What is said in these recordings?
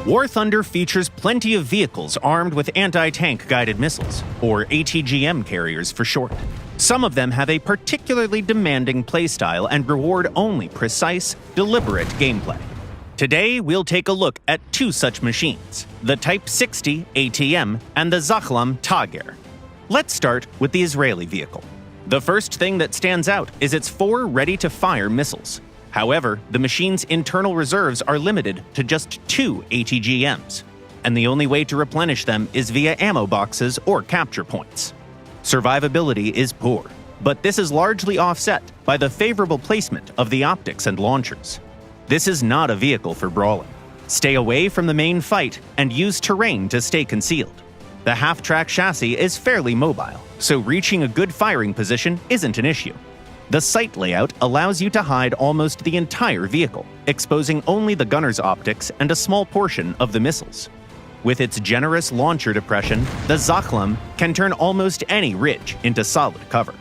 War Thunder features plenty of vehicles armed with anti-tank guided missiles, or ATGM carriers for short. Some of them have a particularly demanding playstyle and reward only precise, deliberate gameplay. Today, we'll take a look at two such machines, the Type 60 ATM and the Zachlam Tager. Let's start with the Israeli vehicle. The first thing that stands out is its 4 ready-to-fire missiles. However, the machine's internal reserves are limited to just 2 ATGMs, and the only way to replenish them is via ammo boxes or capture points. Survivability is poor, but this is largely offset by the favorable placement of the optics and launchers. This is not a vehicle for brawling. Stay away from the main fight and use terrain to stay concealed. The half-track chassis is fairly mobile, so reaching a good firing position isn't an issue. The sight layout allows you to hide almost the entire vehicle, exposing only the gunner's optics and a small portion of the missiles. With its generous launcher depression, the Zachlam can turn almost any ridge into solid cover.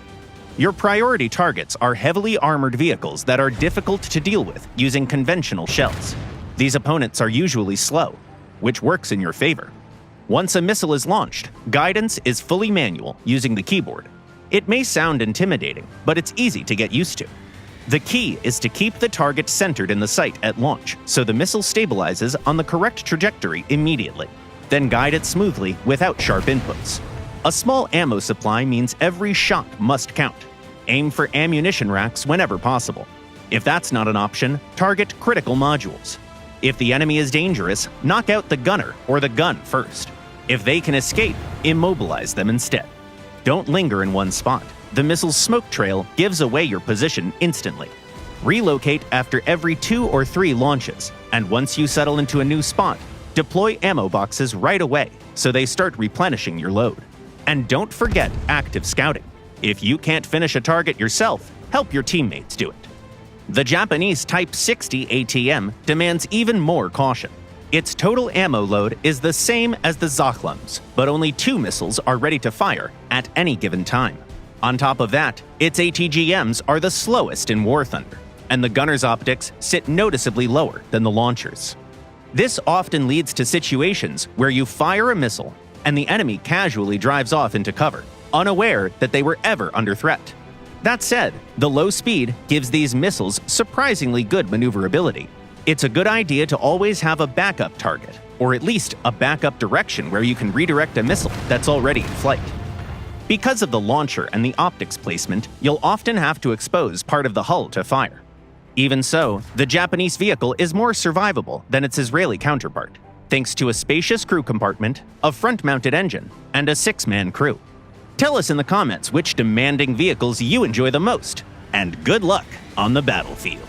Your priority targets are heavily armored vehicles that are difficult to deal with using conventional shells. These opponents are usually slow, which works in your favor. Once a missile is launched, guidance is fully manual using the keyboard. It may sound intimidating, but it's easy to get used to. The key is to keep the target centered in the sight at launch, so the missile stabilizes on the correct trajectory immediately. Then guide it smoothly without sharp inputs. A small ammo supply means every shot must count. Aim for ammunition racks whenever possible. If that's not an option, target critical modules. If the enemy is dangerous, knock out the gunner or the gun first. If they can escape, immobilize them instead. Don't linger in one spot. The missile's smoke trail gives away your position instantly. Relocate after every 2 or 3 launches, and once you settle into a new spot, deploy ammo boxes right away so they start replenishing your load. And don't forget active scouting. If you can't finish a target yourself, help your teammates do it. The Japanese Type 60 ATM demands even more caution. Its total ammo load is the same as the Zachlam's, but only 2 missiles are ready to fire at any given time. On top of that, its ATGMs are the slowest in War Thunder, and the gunner's optics sit noticeably lower than the launchers. This often leads to situations where you fire a missile and the enemy casually drives off into cover, unaware that they were ever under threat. That said, the low speed gives these missiles surprisingly good maneuverability. It's a good idea to always have a backup target, or at least a backup direction where you can redirect a missile that's already in flight. Because of the launcher and the optics placement, you'll often have to expose part of the hull to fire. Even so, the Japanese vehicle is more survivable than its Israeli counterpart, thanks to a spacious crew compartment, a front-mounted engine, and a 6-man crew. Tell us in the comments which demanding vehicles you enjoy the most, and good luck on the battlefield.